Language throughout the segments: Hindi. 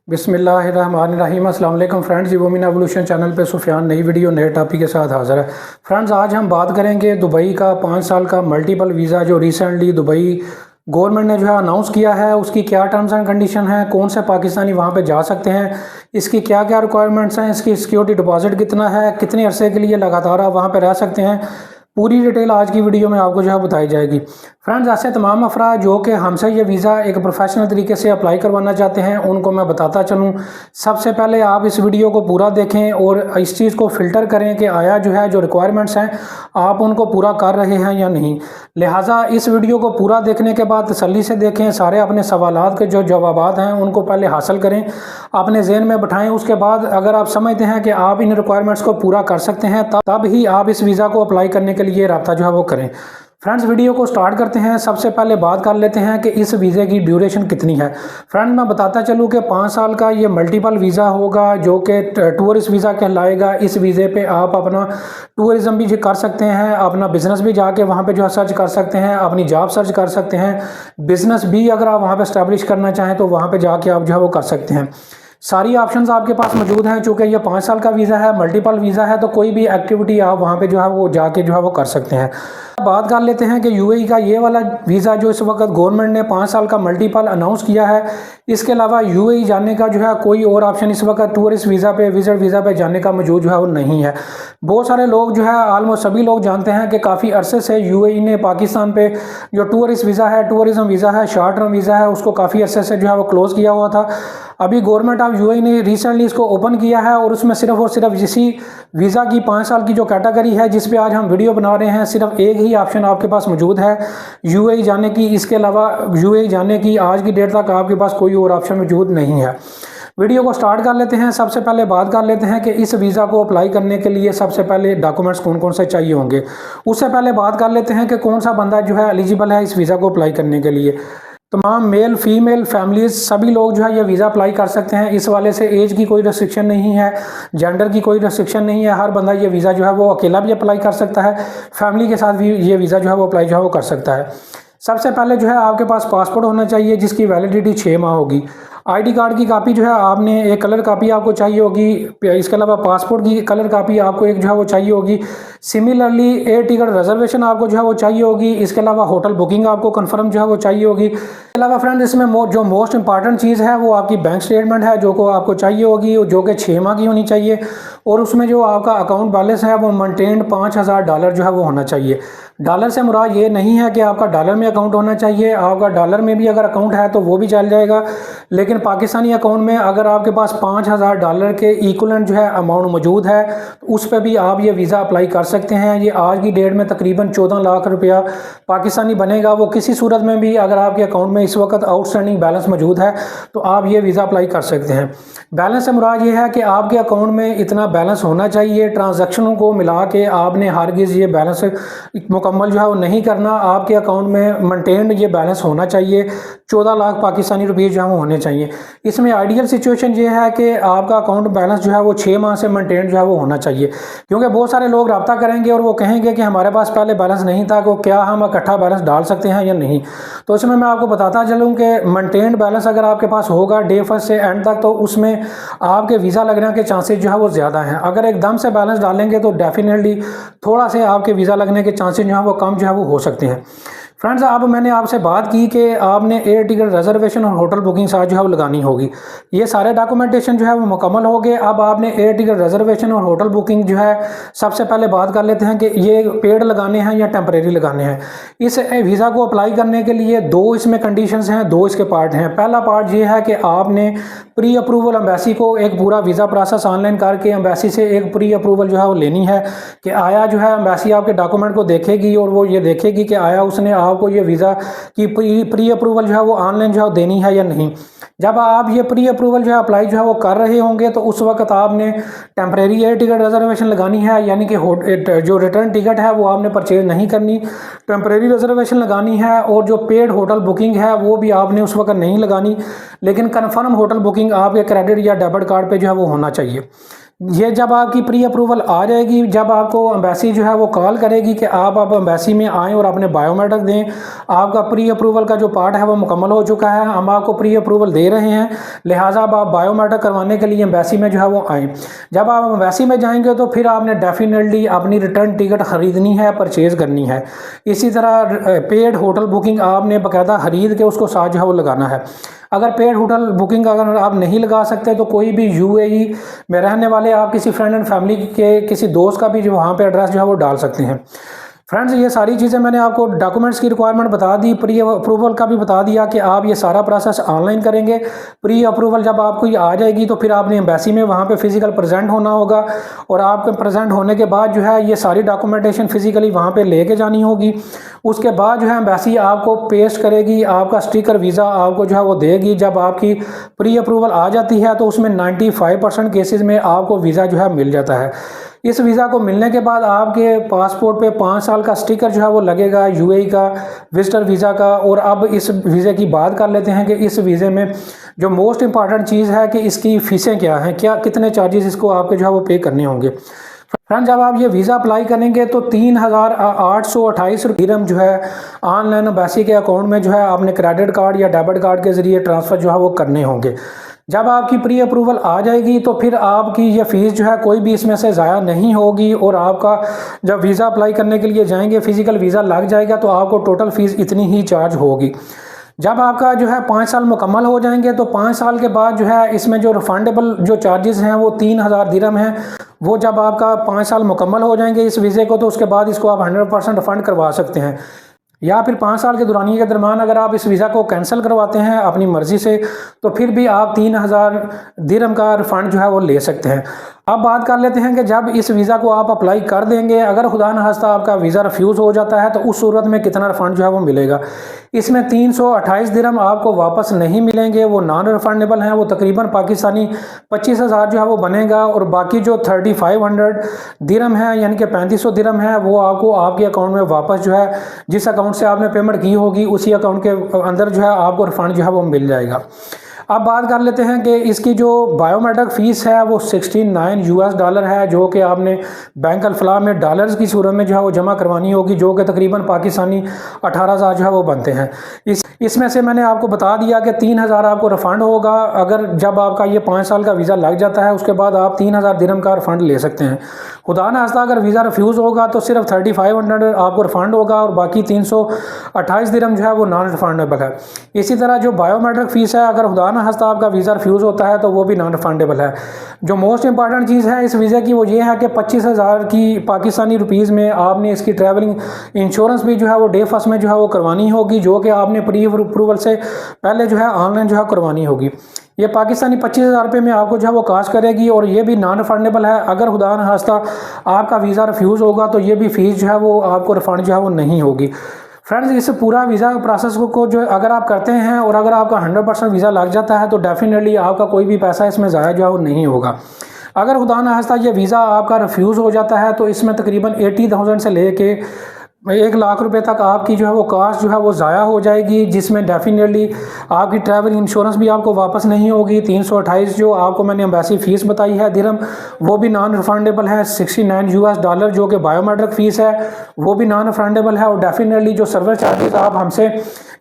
बिस्मिल्लाहिर्रहमानिर्रहीम। अस्सलाम वालेकुम फ्रेंड्स, वुमेन एवोल्यूशन चैनल पे सुफियान नई वीडियो नए टॉपिक के साथ हाज़िर है। फ्रेंड्स, आज हम बात करेंगे दुबई का 5 साल का मल्टीपल वीज़ा जो रिसेंटली दुबई गवर्नमेंट ने जो है अनाउंस किया है, उसकी क्या टर्म्स एंड कंडीशन है, कौन से पाकिस्तानी वहाँ पे जा सकते हैं, इसकी क्या क्या रिक्वायरमेंट्स हैं, इसकी सिक्योरिटी डिपॉजिट कितना है, कितने अरसे के लिए लगातार आप वहाँ पे रह सकते हैं, पूरी डिटेल आज की वीडियो में आपको जो है बताई जाएगी। फ्रेंड्स, ऐसे तमाम अफराद जो कि हमसे ये वीज़ा एक प्रोफेशनल तरीके से अप्लाई करवाना चाहते हैं, उनको मैं बताता चलूँ। सबसे पहले आप इस वीडियो को पूरा देखें और इस चीज़ को फ़िल्टर करें कि आया जो है जो रिक्वायरमेंट्स हैं आप उनको पूरा कर रहे हैं या नहीं। लिहाजा इस वीडियो को पूरा देखने के बाद तसल्ली से देखें, सारे अपने सवालात के जो जवाबात हैं उनको पहले हासिल करें, अपने जहन में बिठाएं। उसके बाद अगर आप समझते हैं कि आप इन रिक्वायरमेंट्स को पूरा कर सकते हैं तब ही आप इस वीज़ा को अप्लाई करने के लिए राब्ता जो है वो करें। फ्रेंड्स, वीडियो को स्टार्ट करते हैं। सबसे पहले बात कर लेते हैं कि इस वीज़े की ड्यूरेशन कितनी है। फ्रेंड्स, मैं बताता चलूँ कि 5 साल का ये मल्टीपल वीज़ा होगा जो कि टूरिस्ट वीज़ा कहलाएगा। इस वीज़े पे आप अपना टूरिज़्म भी कर सकते हैं, अपना बिज़नेस भी जाके वहाँ पे जो है सर्च कर सकते हैं, अपनी जॉब सर्च कर सकते हैं, बिज़नेस भी अगर आप वहाँ पे इस्टेब्लिश करना चाहें तो वहाँ पे जाके आप जो है वो कर सकते हैं। सारी ऑप्शंस आपके पास मौजूद हैं। चूँकि ये 5 साल का वीज़ा है, मल्टीपल वीज़ा है, तो कोई भी एक्टिविटी आप वहाँ पे जो है वो जाके जो है वो कर सकते हैं। बात कर लेते हैं कि यूएई का ये वाला वीज़ा जो इस वक्त गवर्नमेंट ने 5 साल का मल्टीपल अनाउंस किया है, इसके अलावा यूएई जाने का जो है कोई और ऑप्शन इस वक्त टूरिस्ट वीज़ा पे विजिट वीज़ा पे जाने का मौजूद जो है वो नहीं है। बहुत सारे लोग जो है ऑलमोस्ट सभी लोग जानते हैं कि काफ़ी अरसे से यूएई ने पाकिस्तान पे जो टूरिस्ट वीज़ा है, टूरिज़म वीज़ा है, शॉर्ट टर्म वीज़ा है, उसको काफ़ी अरसे से जो है वो क्लोज़ किया हुआ था। अभी गवर्नमेंट ऑफ यूएई ने रिसेंटली इसको ओपन किया है और उसमें सिर्फ और सिर्फ इसी वीज़ा की 5 साल की जो कैटेगरी है जिस पे आज हम वीडियो बना रहे हैं, सिर्फ एक ही ऑप्शन आपके पास मौजूद है यूएई जाने की। इसके अलावा यूएई जाने की आज की डेट तक आपके पास कोई और ऑप्शन मौजूद नहीं है। वीडियो को स्टार्ट कर लेते हैं। सबसे पहले बात कर लेते हैं कि इस वीज़ा को अप्लाई करने के लिए सबसे पहले डॉक्यूमेंट्स कौन कौन से चाहिए होंगे। उससे पहले बात कर लेते हैं कि कौन सा बंदा जो है एलिजिबल है इस वीज़ा को अप्लाई करने के लिए। तमाम मेल फीमेल फैमिलीज सभी लोग जो है ये वीज़ा अप्लाई कर सकते हैं। इस वाले से एज की कोई रेस्ट्रिक्शन नहीं है, जेंडर की कोई रेस्ट्रिक्शन नहीं है। हर बंदा ये वीज़ा जो है वो अकेला भी अप्लाई कर सकता है, फैमिली के साथ भी ये वीज़ा जो है वो अप्लाई जो है वो कर सकता है। सबसे पहले जो है आपके पास पासपोर्ट होना चाहिए जिसकी वैलिडिटी 6 माह होगी। आईडी कार्ड की कापी जो है आपने एक कलर कापी आपको चाहिए होगी। इसके अलावा पासपोर्ट की कलर कापी आपको एक जो है वो चाहिए होगी। सिमिलरली एयर टिकट रिजर्वेशन आपको जो है वो चाहिए होगी। इसके अलावा होटल बुकिंग आपको कंफर्म जो है वो चाहिए होगी। इसके अलावा फ्रेंड इसमें जो मोस्ट इंपॉर्टेंट चीज़ है वो आपकी बैंक स्टेटमेंट है जो को आपको चाहिए होगी, जो कि 6 माह की होनी चाहिए। और उसमें जो आपका अकाउंट बैलेंस है वो मेंटेन $5000 जो है वो होना चाहिए। डॉलर से मुराद ये नहीं है कि आपका डॉलर में अकाउंट होना चाहिए, आपका डॉलर में भी अगर अकाउंट है तो वो भी चल जाएगा, लेकिन पाकिस्तानी अकाउंट में अगर आपके पास $5000 के इक्वलेंट जो है अमाउंट मौजूद है तो उस पर भी आप ये वीज़ा अप्लाई कर सकते हैं। ये आज की डेट में तकरीबन 14 लाख रुपया पाकिस्तानी बनेगा। वो किसी सूरत में भी अगर आपके अकाउंट में इस वक्त आउटस्टैंडिंग बैलेंस मौजूद है तो आप ये वीज़ा अप्लाई कर सकते हैं। बैलेंस से मुराद ये है कि आपके अकाउंट में इतना बैलेंस होना चाहिए। ट्रांजैक्शनों को मिला के आपने हरगिज़ ये बैलेंस मुकम्मल जो है वो नहीं करना। आपके अकाउंट में मेंटेन ये बैलेंस होना चाहिए। 14 लाख पाकिस्तानी रुपये जो है वो होने चाहिए। इसमें आइडियल सिचुएशन ये है कि आपका अकाउंट बैलेंस जो है वो 6 माह से मेंटेन जो है वो होना चाहिए, क्योंकि बहुत सारे लोग रब्ता करेंगे और वो कहेंगे कि हमारे पास पहले बैलेंस नहीं था, को क्या हम इकट्ठा बैलेंस डाल सकते हैं या नहीं। तो इसमें मैं आपको बताता चलूँ कि मेंटेन बैलेंस अगर आपके पास होगा डे फर्स्ट से एंड तक तो उसमें आपके वीज़ा लगने के चांसेस जो है वो ज़्यादा हैं। अगर एकदम से बैलेंस डालेंगे तो डेफिनेटली थोड़ा से आपके वीज़ा लगने के चांसेस जो है वो कम जो है वो हो सकते हैं। फ्रेंड्स, अब मैंने आपसे बात की कि आपने एयर टिकट रिजर्वेशन और होटल बुकिंग साथ जो है वो लगानी होगी। ये सारे डॉक्यूमेंटेशन जो है वो मुकम्मल हो गए। अब आपने एयर टिकट रिजर्वेशन और होटल बुकिंग जो है सबसे पहले बात कर लेते हैं कि ये पेड लगाने हैं या टेम्परेरी लगाने हैं। इस वीज़ा को अप्लाई करने के लिए 2 इसमें कंडीशंस हैं, 2 इसके पार्ट हैं। पहला पार्ट ये है कि आपने प्री अप्रूवल एम्बेसी को एक पूरा वीज़ा प्रोसेस ऑनलाइन करके एम्बेसी से एक प्री अप्रूवल जो है वो लेनी है कि आया जो है एम्बेसी आपके डॉक्यूमेंट को देखेगी और वो ये देखेगी कि आया उसने आपको ये वीज़ा की प्री अप्रूवल जो है वो ऑनलाइन जो है देनी है या नहीं। जब आप ये प्री अप्रूवल जो है अप्लाई जो है वो कर रहे होंगे तो उस वक्त आपने टेम्परेरी एयर टिकट रिजर्वेशन लगानी है, यानी कि जो रिटर्न टिकट है वो आपने परचेज नहीं करनी, टेम्परेरी रिजर्वेशन लगानी है। और जो पेड होटल बुकिंग है वो भी आपने उस वक्त नहीं लगानी, लेकिन कन्फर्म होटल बुकिंग आपके क्रेडिट या डेबिट कार्ड पे जो है वो होना चाहिए। ये जब आपकी प्री अप्रूवल आ जाएगी, जब आपको एम्बेसी जो है वो कॉल करेगी कि आप अब एम्बेसी में आएँ और अपने बायोमेट्रिक दें, आपका प्री अप्रूवल का जो पार्ट है वो मुकम्मल हो चुका है, हम आपको प्री अप्रूवल दे रहे हैं, लिहाजा अब आप बायोमेट्रिक करवाने के लिए एम्बेसी में जो है वो आएँ। जब आप एम्बेसी में जाएंगे तो फिर आपने डेफिनेटली अपनी रिटर्न टिकट ख़रीदनी है, परचेज़ करनी है। इसी तरह पेड होटल बुकिंग आपने बाकायदा ख़रीद के उसको साथ जो है वो लगाना है। अगर पेड होटल बुकिंग अगर आप नहीं लगा सकते तो कोई भी यूएई में रहने वाले आप किसी फ्रेंड एंड फैमिली के किसी दोस्त का भी जो वहाँ पे एड्रेस जो है वो डाल सकते हैं। फ्रेंड्स, ये सारी चीज़ें मैंने आपको डॉक्यूमेंट्स की रिक्वायरमेंट बता दी, प्री अप्रूवल का भी बता दिया कि आप ये सारा प्रोसेस ऑनलाइन करेंगे। प्री अप्रूवल जब आपको ये आ जाएगी तो फिर आपने एम्बेसी में वहाँ पे फिजिकल प्रेजेंट होना होगा और आपके प्रेजेंट होने के बाद जो है ये सारी डॉक्यूमेंटेशन फिजिकली वहाँ पे लेके जानी होगी। उसके बाद जो है एम्बेसी आपको पेस्ट करेगी, आपका स्टिकर वीज़ा आपको जो है वो देगी। जब आपकी प्री अप्रूवल आ जाती है तो उसमें 95% केसेस में आपको वीज़ा जो है मिल जाता है। इस वीज़ा को मिलने के बाद आपके पासपोर्ट पे 5 साल का स्टिकर जो है वो लगेगा यूएई का विजिटर वीज़ा का। और अब इस वीज़े की बात कर लेते हैं कि इस वीज़े में जो मोस्ट इंपॉर्टेंट चीज़ है कि इसकी फ़ीसें क्या हैं, क्या कितने चार्जेस इसको आपके जो है वो पे करने होंगे। फ्रेंड, जब आप ये वीज़ा अप्लाई करेंगे तो 3,828 दिरहम जो है ऑनलाइन एम्बेसी के अकाउंट में जो है आपने क्रेडिट कार्ड या डेबिट कार्ड के ज़रिए ट्रांसफ़र जो है वो करने होंगे। जब आपकी प्री अप्रूवल आ जाएगी तो फिर आपकी ये फ़ीस जो है कोई भी इसमें से ज़ाया नहीं होगी और आपका जब वीज़ा अप्लाई करने के लिए जाएंगे फ़िज़िकल वीज़ा लग जाएगा तो आपको टोटल फ़ीस इतनी ही चार्ज होगी। जब आपका जो है 5 साल मुकम्मल हो जाएंगे तो 5 साल के बाद जो है इसमें जो रिफंडेबल जो चार्जेस हैं वो 3,000 दिरहम हैं। वो जब आपका 5 साल मुकम्मल हो जाएंगे इस वीज़े को तो उसके बाद इसको आप 100% रिफ़ंड करवा सकते हैं। या फिर 5 साल के दौरानिए के दरमियान अगर आप इस वीज़ा को कैंसिल करवाते हैं अपनी मर्ज़ी से तो फिर भी आप 3,000 दिरहम का रिफ़ंड जो है वो ले सकते हैं। अब बात कर लेते हैं कि जब इस वीज़ा को आप अप्लाई कर देंगे, अगर खुदा न खास्ता आपका वीज़ा रिफ्यूज़ हो जाता है तो उस सूरत में कितना रिफ़ंड जो है वो मिलेगा। इसमें 328 दिरहम आपको वापस नहीं मिलेंगे, वो नॉन रिफंडेबल हैं। वो तकरीबन पाकिस्तानी 25,000 जो है वो बनेगा और बाकी जो 3,500 दिरहम है यानी कि 3,500 दिरहम है वो आपको आपके अकाउंट में वापस जो है जिस अकाउंट से आपने पेमेंट की होगी उसी अकाउंट के अंदर जो है आपको रिफ़ंड जो है वो मिल जाएगा। अब बात कर लेते हैं कि इसकी जो बायोमेट्रिक फ़ीस है वो $69 है जो कि आपने बैंक अल-फलाह में डॉलर्स की सूरत में जो है वो जमा करवानी होगी, जो कि तकरीबन पाकिस्तानी 18,000 जो है वो बनते हैं। इसमें से मैंने आपको बता दिया कि 3,000 आपको रिफ़ंड होगा। अगर जब आपका ये 5 साल का वीज़ा लग जाता है उसके बाद आप 3,000 दिरहम का रिफ़ंड ले सकते हैं। खुदा न खास्ता अगर वीज़ा रिफ्यूज़ होगा तो सिर्फ 3,500 आपको रिफ़ंड होगा और बाकी 328 दिरहम जो है वो नॉन रिफंडेबल है। इसी तरह जो बायोमेट्रिक फ़ीस है अगर खुदा न खास्ता आपका वीज़ा रिफ्यूज़ होता है तो वो भी नॉन रिफंडेबल है। जो मोस्ट इंपॉर्टेंट चीज़ है इस वीज़े की वो ये है कि 25,000 की पाकिस्तानी रुपीज़ में आपने इसकी ट्रैवलिंग इंश्योरेंस भी जो है वो डे फर्स्ट में जो है वो करवानी होगी, जो कि आपने प्री अप्रूवल से पहले जो है ऑनलाइन जो है करवानी होगी। ये पाकिस्तानी 25,000 रुपये में आपको जो है वो कास्ट करेगी और ये भी नॉन रिफंडेबल है। अगर खुदा न खास्ता आपका वीज़ा रिफ्यूज़ होगा तो ये भी फ़ीस जो है वो आपको रिफ़ंड जो है वो नहीं होगी। फ्रेंड्स, इस पूरा वीज़ा प्रोसेस को जो अगर आप करते हैं और अगर आपका 100% वीज़ा लग जाता है तो डेफिनेटली आपका कोई भी पैसा इसमें ज़ाया जो है वो नहीं होगा। अगर खुदा न खास्ता ये वीज़ा आपका रिफ्यूज़ हो जाता है तो इसमें तकरीबन 80,000 से लेके 1,00,000 रुपये तक आपकी जो है वो कास्ट जो है वो ज़ाया हो जाएगी, जिसमें डेफिनेटली आपकी ट्रैवल इंश्योरेंस भी आपको वापस नहीं होगी। 328 जो आपको मैंने एम्बेसी फ़ीस बताई है दिरहम वो भी नॉन रिफंडेबल है। $69 जो कि बायोमेट्रिक फ़ीस है वो भी नॉन रिफंडेबल है। और डेफिनेटली जो सर्विस चार्जेस आप हमसे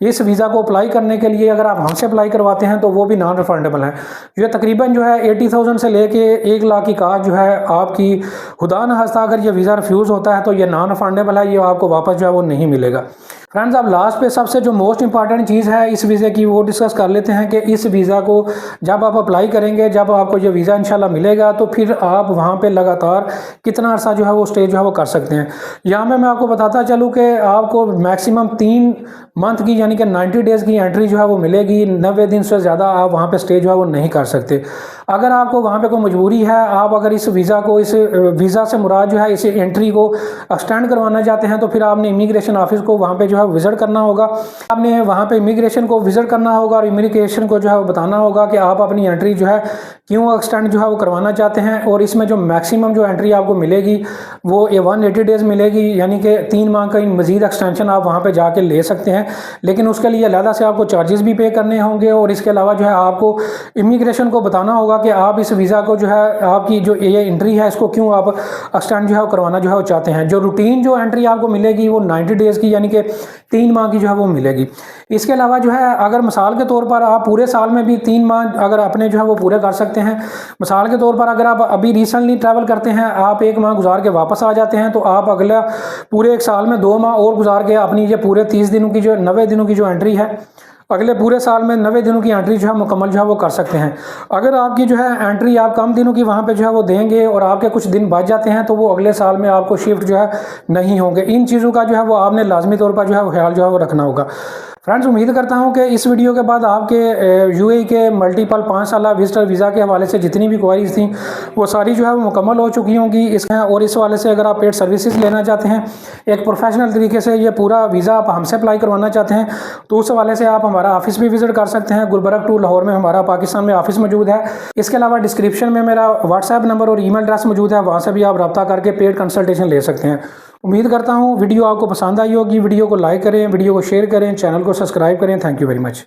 इस वीज़ा को अप्लाई करने के लिए अगर आप हमसे अप्लाई करवाते हैं तो वो भी नॉन रिफंडेबल है। ये तकरीबन जो है 80,000 से लेके 1,00,000 की कास्ट जो है आपकी खुदा न खास्ता अगर ये वीज़ा रिफ्यूज़ होता है तो ये नॉन रिफंडेबल है, ये आपको वापस जो है वो नहीं मिलेगा। फ्रेंड्स, अब लास्ट पे सबसे जो मोस्ट इंपॉर्टेंट चीज़ है इस वीज़े की वो डिस्कस कर लेते हैं कि इस वीज़ा को जब आप अप्लाई करेंगे, जब आपको ये वीज़ा इंशाल्लाह मिलेगा तो फिर आप वहाँ पे लगातार कितना अर्सा जो है वो स्टे जो है वो कर सकते हैं। यहाँ पे मैं आपको बताता चलूँ कि आपको मैक्सिमम 3 मंथ की यानी कि 90 डेज़ की एंट्री जो है वो मिलेगी। 90 दिन से ज़्यादा आप वहाँ पे स्टे जो है वो नहीं कर सकते। अगर आपको वहाँ पे कोई मजबूरी है, आप अगर इस वीज़ा को इस वीज़ा से मुराद जो है इस एंट्री को एक्सटेंड करवाना चाहते हैं तो फिर आपने इमिग्रेशन ऑफिस को वहाँ पे जो जो है विज़िट करना होगा। आपने वहाँ पे इमिग्रेशन को विज़िट करना होगा और इमिग्रेशन को जो है वो बताना होगा कि आप अपनी एंट्री जो है क्यों एक्सटेंड जो है वो करवाना चाहते हैं। और इसमें जो मैक्सिमम जो एंट्री आपको मिलेगी वो 180 डेज़ मिलेगी, यानी कि 3 माह का मज़ीद एक्सटेंशन आप वहाँ पे जाके ले सकते हैं। लेकिन उसके लिए अलग से आपको चार्जेस भी पे करने होंगे और इसके अलावा जो है आपको इमिग्रेशन को बताना होगा कि आप इस वीज़ा को जो है आपकी जो ये एंट्री है इसको क्यों आप एक्सटेंड जो है करवाना जो है वो चाहते हैं। जो रूटीन जो एंट्री आपको मिलेगी वो 90 डेज़ की, यानी कि 3 माह की जो है वो मिलेगी। इसके अलावा जो है अगर मिसाल के तौर पर आप पूरे साल में भी 3 माह अगर अपने जो है वो पूरे कर सकते हैं। मिसाल के तौर पर अगर आप अभी रिसेंटली ट्रैवल करते हैं, आप 1 माह गुजार के वापस आ जाते हैं, तो आप अगला पूरे 1 साल में 2 माह और गुजार के अपनी ये पूरे 30 दिनों की जो 90 दिनों की जो एंट्री है अगले पूरे साल में 90 दिनों की एंट्री जो है मुकम्मल जो है वो कर सकते हैं। अगर आपकी जो है एंट्री आप कम दिनों की वहाँ पे जो है वो देंगे और आपके कुछ दिन बच जाते हैं तो वो अगले साल में आपको शिफ्ट जो है नहीं होंगे। इन चीज़ों का जो है वो आपने लाजमी तौर पर जो है ख्याल जो है वो रखना होगा। फ्रेंड्स, उम्मीद करता हूं कि इस वीडियो के बाद आपके यूएई के मल्टीपल 5 साल विजिटर वीज़ा के हवाले से जितनी भी क्वारीज थी वो सारी जो है वो मुकम्मल हो चुकी होंगी। और इस हवाले से अगर आप पेड सर्विसेज लेना चाहते हैं, एक प्रोफेशनल तरीके से ये पूरा वीज़ा आप हमसे अप्लाई करवाना चाहते हैं, तो उस हवाले से आप हमारा ऑफिस भी विजिट कर सकते हैं। गुलबर्ग 2 लाहौर में हमारा पाकिस्तान में ऑफिस मौजूद है। इसके अलावा डिस्क्रिप्शन में मेरा व्हाट्सएप नंबर और ईमेल एड्रेस मौजूद है, वहाँ से भी आप रब्ता करके पेड कंसल्टेशन ले सकते हैं। उम्मीद करता हूँ वीडियो आपको पसंद आई होगी। वीडियो को लाइक करें, वीडियो को शेयर करें, चैनल को सब्सक्राइब करें। Thank you very much.